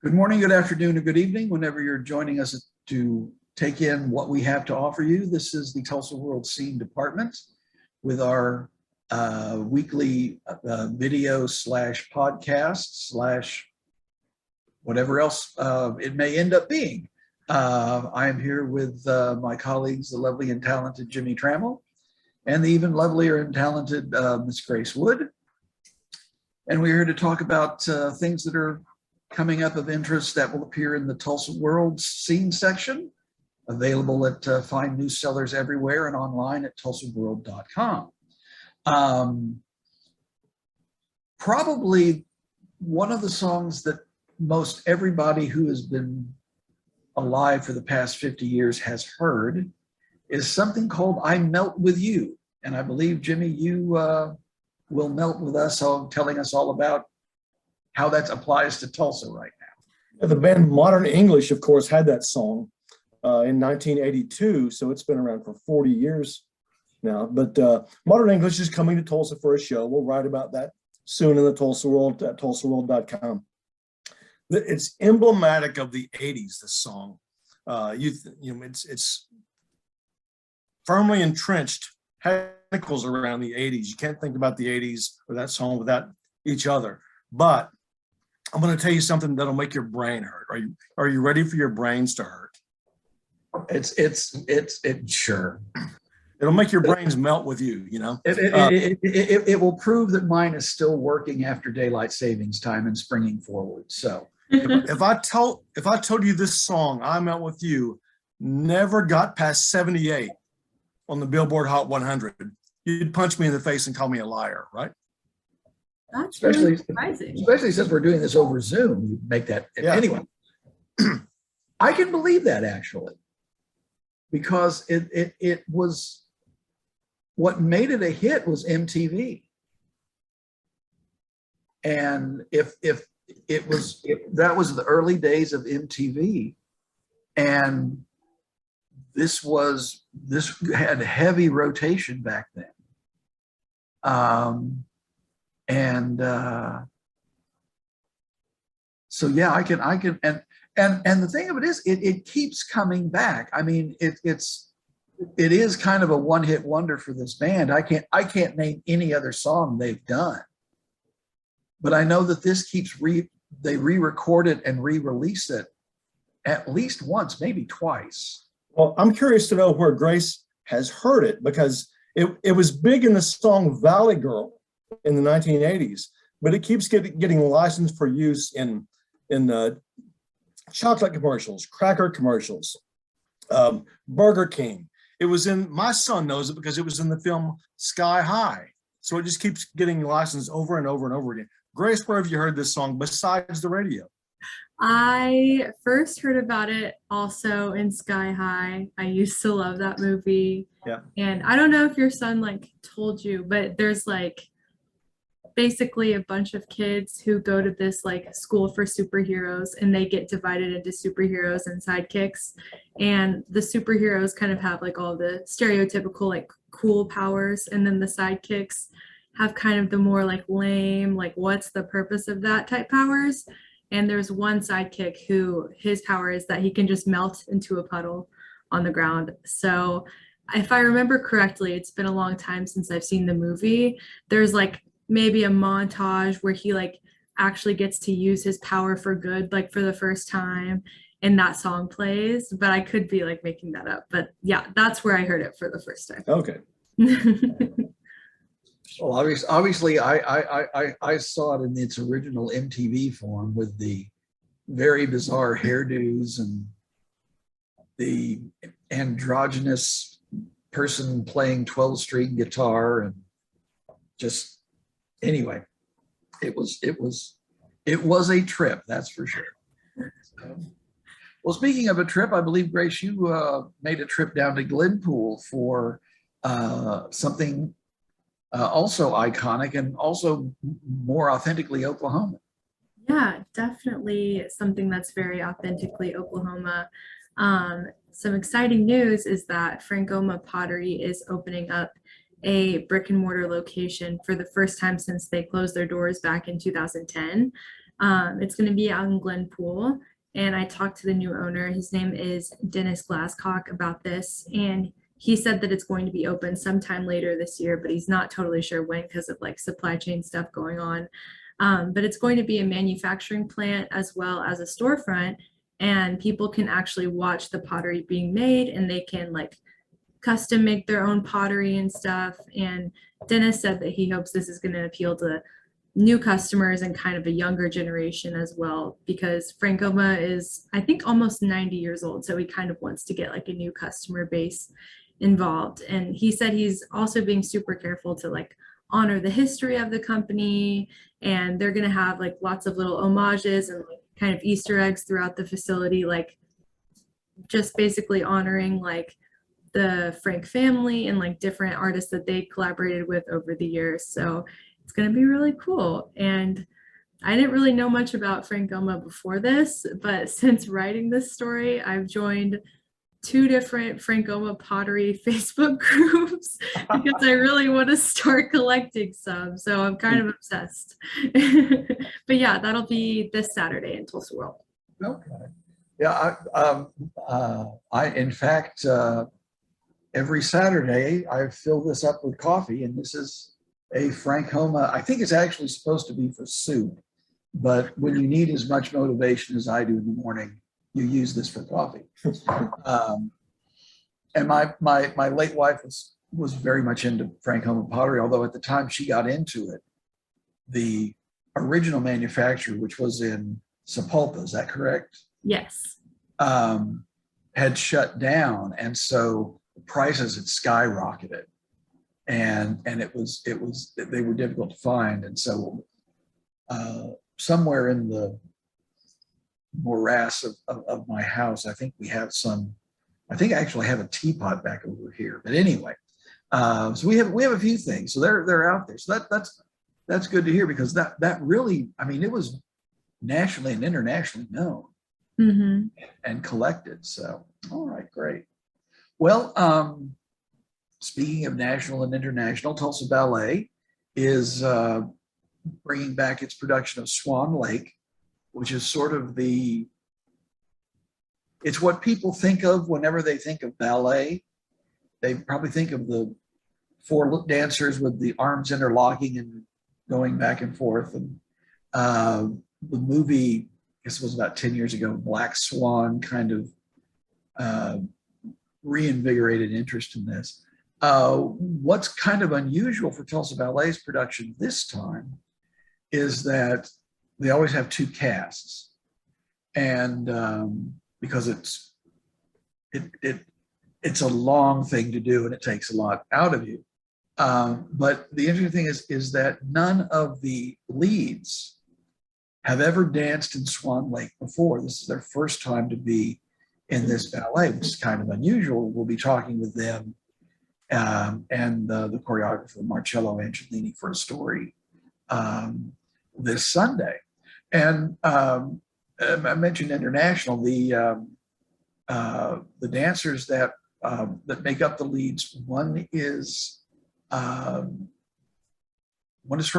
Good morning, good afternoon, or good evening, whenever you're joining us to take in what we have to offer you. This is the Tulsa World Scene Department with our weekly video slash podcast slash whatever else it may end up being. I am here with my colleagues, the lovely and talented Jimmy Trammell, and the even lovelier and talented Miss Grace Wood. And we're here to talk about things that are coming up of interest that will appear in the Tulsa World Scene section, available at fine news sellers everywhere and online at tulsaworld.com. Probably one of the songs that most everybody who has been alive for the past 50 years has heard is something called I Melt With You. And I believe, Jimmy, you will melt with us, telling us all about how that applies to Tulsa right now. The band Modern English, of course, had that song in 1982, so it's been around for 40 years now. But Modern English is coming to Tulsa for a show. We'll write about that soon in the Tulsa World at tulsaworld.com. It's emblematic of the 80s, this song. It's firmly entrenched tentacles around the 80s. You can't think about the 80s or that song without each other. But I'm going to tell you something that'll make your brain hurt. Are you ready for your brains to hurt? It's sure. It'll make your brains melt with you, you know. It will prove that mine is still working after daylight savings time and springing forward. So if I told you this song, I Melt With You, never got past 78 on the Billboard Hot 100, you'd punch me in the face and call me a liar, right? That's really surprising. Especially since we're doing this over Zoom, you make that. Yeah. Anyway, I can believe that actually, because it was what made it a hit was MTV. And if that was the early days of MTV, and this had heavy rotation back then. So yeah, I can, and the thing of it is, it keeps coming back. I mean, it is kind of a one-hit wonder for this band. I can't name any other song they've done, but I know that this keeps they re-record it and re-release it at least once, maybe twice. Well, I'm curious to know where Grace has heard it, because it was big in the song Valley Girl in the 1980s, but it keeps getting licensed for use in chocolate commercials, cracker commercials, Burger King. It was in, my son knows it because it was in the film Sky High. So it just keeps getting licensed over and over and over again. Grace, where have you heard this song besides the radio? I first heard about it also in Sky High. I used to love that movie. Yeah. And I don't know if your son told you, but there's basically a bunch of kids who go to this school for superheroes, and they get divided into superheroes and sidekicks, and the superheroes kind of have all the stereotypical cool powers, and then the sidekicks have kind of the more lame, what's the purpose of that type powers. And there's one sidekick who his power is that he can just melt into a puddle on the ground. So if I remember correctly, it's been a long time since I've seen the movie. There's maybe a montage where he actually gets to use his power for good, for the first time, and that song plays. But I could be making that up. But yeah, that's where I heard it for the first time. Okay. Well, obviously, I saw it in its original MTV form with the very bizarre hairdos and the androgynous person playing 12-string guitar, and just anyway, it was a trip, that's for sure. Well, speaking of a trip, I believe, Grace, you made a trip down to Glenpool for something also iconic and also more authentically Oklahoma. Yeah, definitely something that's very authentically Oklahoma. Some exciting news is that Frankoma Pottery is opening up a brick and mortar location for the first time since they closed their doors back in 2010. It's going to be out in Glenpool. And I talked to the new owner. His name is Dennis Glasscock about this. And he said that it's going to be open sometime later this year, but he's not totally sure when because of like supply chain stuff going on. But it's going to be a manufacturing plant as well as a storefront. And people can actually watch the pottery being made, and they can like custom make their own pottery and stuff. And Dennis said that he hopes this is going to appeal to new customers and kind of a younger generation as well, because Frankoma is, I think, almost 90 years old. So he kind of wants to get like a new customer base involved. And he said he's also being super careful to like honor the history of the company. And they're going to have like lots of little homages and like kind of Easter eggs throughout the facility, like just basically honoring like the Frank family and like different artists that they collaborated with over the years. So it's going to be really cool. And I didn't really know much about Frankoma before this, but since writing this story, I've joined 2 different Frankoma Pottery Facebook groups because I really want to start collecting some. So I'm kind of obsessed. But yeah, that'll be this Saturday in Tulsa World. Okay. Yeah, I in fact, every Saturday I fill this up with coffee, and this is a Frankoma. I think it's actually supposed to be for soup, but when you need as much motivation as I do in the morning, you use this for coffee. And my late wife was very much into Frankoma pottery, although at the time she got into it, the original manufacturer, which was in Sapulpa, is that correct? Yes. Had shut down, and so the prices had skyrocketed, and they were difficult to find, and so somewhere in the morass of my house, I think we have some. I think I actually have a teapot back over here, but anyway, so we have a few things, so they're out there. So that's good to hear, because that really, I mean, it was nationally and internationally known. Mm-hmm. And collected. So, all right, great. Well, speaking of national and international, Tulsa Ballet is bringing back its production of Swan Lake, which is sort of it's what people think of whenever they think of ballet. They probably think of the 4 dancers with the arms interlocking and going back and forth. And the movie, I guess it was about 10 years ago, Black Swan, kind of reinvigorated interest in this. What's kind of unusual for Tulsa Ballet's production this time is that they always have 2 casts. And because it's a long thing to do and it takes a lot out of you. But the interesting thing is that none of the leads have ever danced in Swan Lake before. This is their first time to be in this ballet, which is kind of unusual. We'll be talking with them and the choreographer, Marcello Angelini, for a story this Sunday. And I mentioned international. The dancers that make up the leads, one is from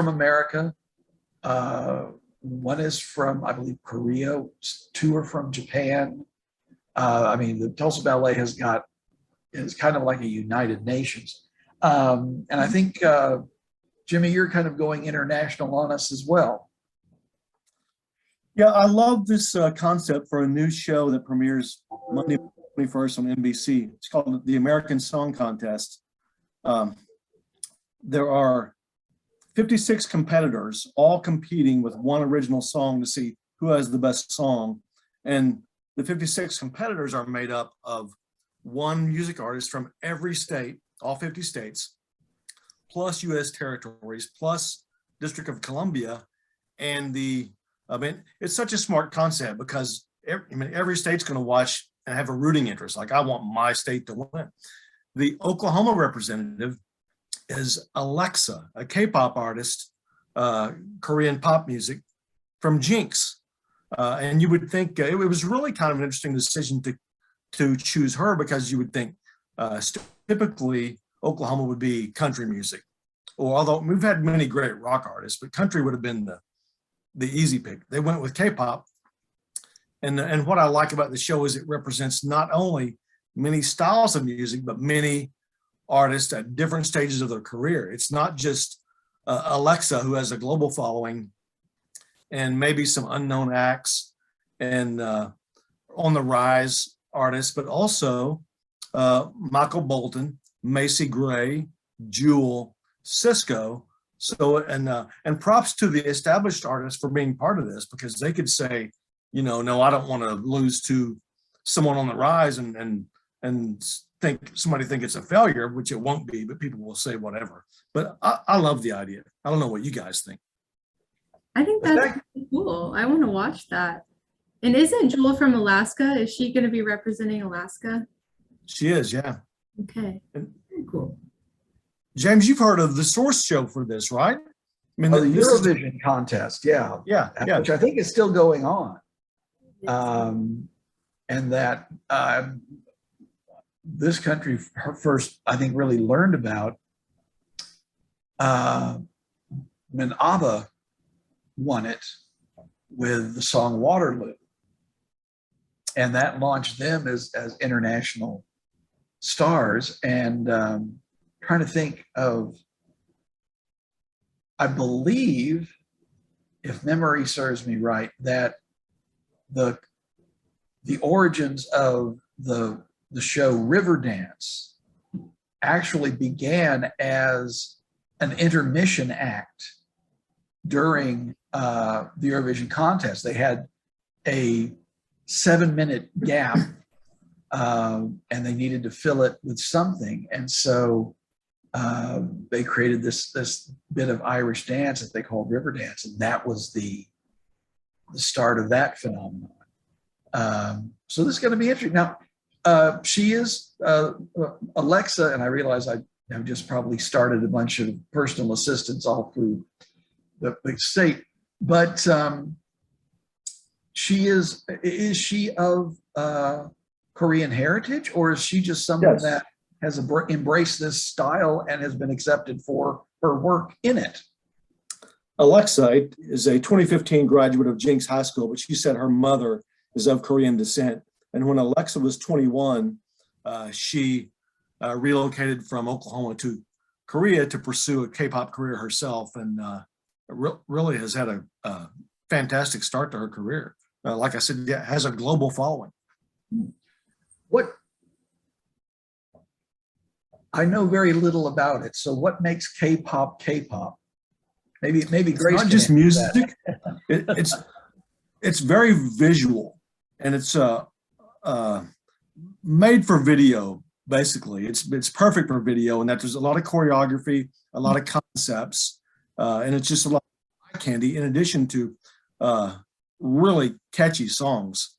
America. One is from, I believe, Korea. 2 are from Japan. I mean, the Tulsa Ballet is kind of like a United Nations. And I think, Jimmy, you're kind of going international on us as well. Yeah, I love this concept for a new show that premieres Monday 21st on NBC. It's called the American Song Contest. There are 56 competitors, all competing with one original song to see who has the best song. And the 56 competitors are made up of 1 music artist from every state, all 50 states, plus U.S. territories, plus District of Columbia. And it's such a smart concept because every state's going to watch and have a rooting interest. Like, I want my state to win. The Oklahoma representative is Alexa, a K-pop artist, Korean pop music from Jenks. And you would think it was really kind of an interesting decision to choose her, because you would think typically Oklahoma would be country music, or although we've had many great rock artists, but country would have been the easy pick. They went with K-pop. And what I like about the show is it represents not only many styles of music, but many artists at different stages of their career. It's not just Alexa, who has a global following, and maybe some unknown acts and on the rise artists, but also Michael Bolton, Macy Gray, Jewel, Cisco. So, and props to the established artists for being part of this, because they could say, you know, no, I don't want to lose to someone on the rise and think it's a failure, which it won't be, but people will say whatever. But I love the idea. I don't know what you guys think. I think that's really cool. I want to watch that. And isn't Jewel from Alaska? Is she going to be representing Alaska? She is, yeah. Okay, very cool. James, you've heard of the source show for this, right? I mean, the Eurovision contest, yeah, which I think is still going on. And that this country first, I think, really learned about when ABBA won it with the song Waterloo. And that launched them as international stars. And trying to think of, I believe, if memory serves me right, that the origins of the show Riverdance actually began as an intermission act during the Eurovision contest. They had a 7-minute gap and they needed to fill it with something. And so they created this bit of Irish dance that they called Riverdance, and that was the start of that phenomenon. So this is going to be interesting. Now, she is Alexa, and I realize I have just probably started a bunch of personal assistants all through the state, but is she of Korean heritage, or is she just someone that has embraced this style and has been accepted for her work in it? Alexa is a 2015 graduate of Jenks High School, but she said her mother is of Korean descent. And when Alexa was 21, she relocated from Oklahoma to Korea to pursue a K-pop career herself, and really has had a fantastic start to her career. Like I said, has a global following. What I know very little about it. So what makes K-pop K-pop? Maybe Grace. It's not just music. It's very visual, and it's made for video. Basically, it's perfect for video, and that there's a lot of choreography, a lot of concepts, and it's just a lot of eye candy. In addition to really catchy songs.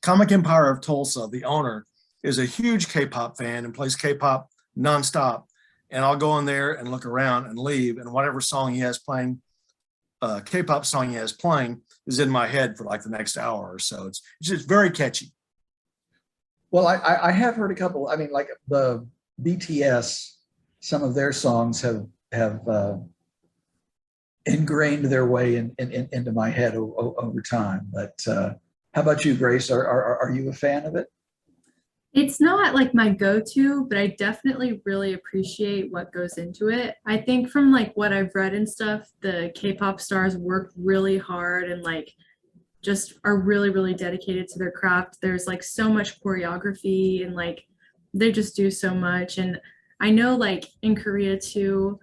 Comic Empire of Tulsa, the owner, is a huge K-pop fan and plays K-pop nonstop. And I'll go in there and look around and leave, and whatever song he has playing, K-pop song he has playing, is in my head for like the next hour or so. It's just very catchy. Well, I have heard a couple. I mean, like the BTS, some of their songs have ingrained their way into my head over time. But how about you, Grace? Are you a fan of it? It's not like my go-to, but I definitely really appreciate what goes into it. I think from like what I've read and stuff, the K-pop stars work really hard and like just are really, really dedicated to their craft. There's like so much choreography and like they just do so much. And I know like in Korea too,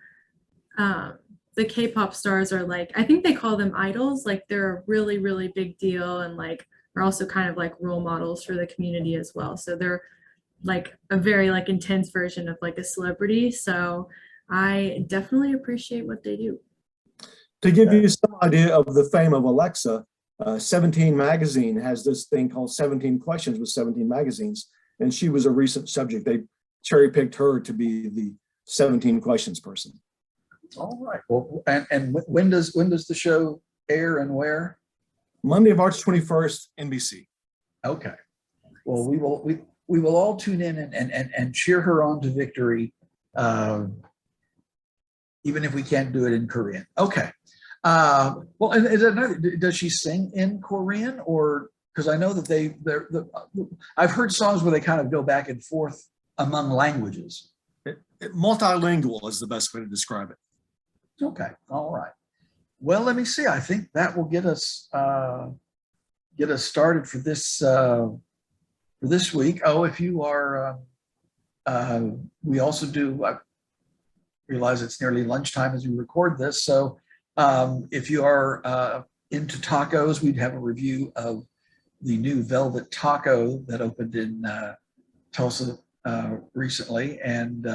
the K-pop stars are like, I think they call them idols. Like they're a really, really big deal, and like are also kind of like role models for the community as well. So they're like a very like intense version of like a celebrity. So I definitely appreciate what they do. To give you some idea of the fame of Alexa, 17 magazine has this thing called 17 Questions with 17 magazines, and she was a recent subject. They cherry picked her to be the 17 Questions person. All right. Well, and when does the show air and where? Monday, March 21st, NBC. Okay. Well, we will all tune in and cheer her on to victory, even if we can't do it in Korean. Okay. Well, and is it another, does she sing in Korean or, because I know that I've heard songs where they kind of go back and forth among languages. Multilingual is the best way to describe it. Okay, all right. Well, let me see. I think that will get us started for this week. Oh, if you are, we also do. I realize it's nearly lunchtime as we record this, so if you are into tacos, we'd have a review of the new Velvet Taco that opened in Tulsa recently, and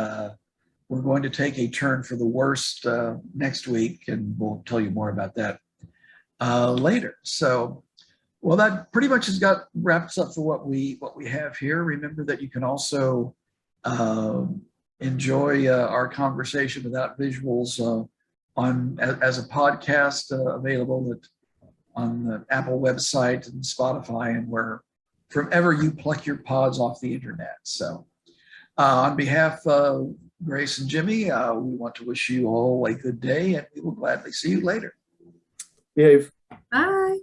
we're going to take a turn for the worst next week, and we'll tell you more about that later. So, well, that pretty much wraps up for what we have here. Remember that you can also enjoy our conversation without visuals as a podcast available on the Apple website and Spotify and from ever you pluck your pods off the internet. So on behalf of Grace and Jimmy, we want to wish you all a good day, and we will gladly see you later. Dave. Bye.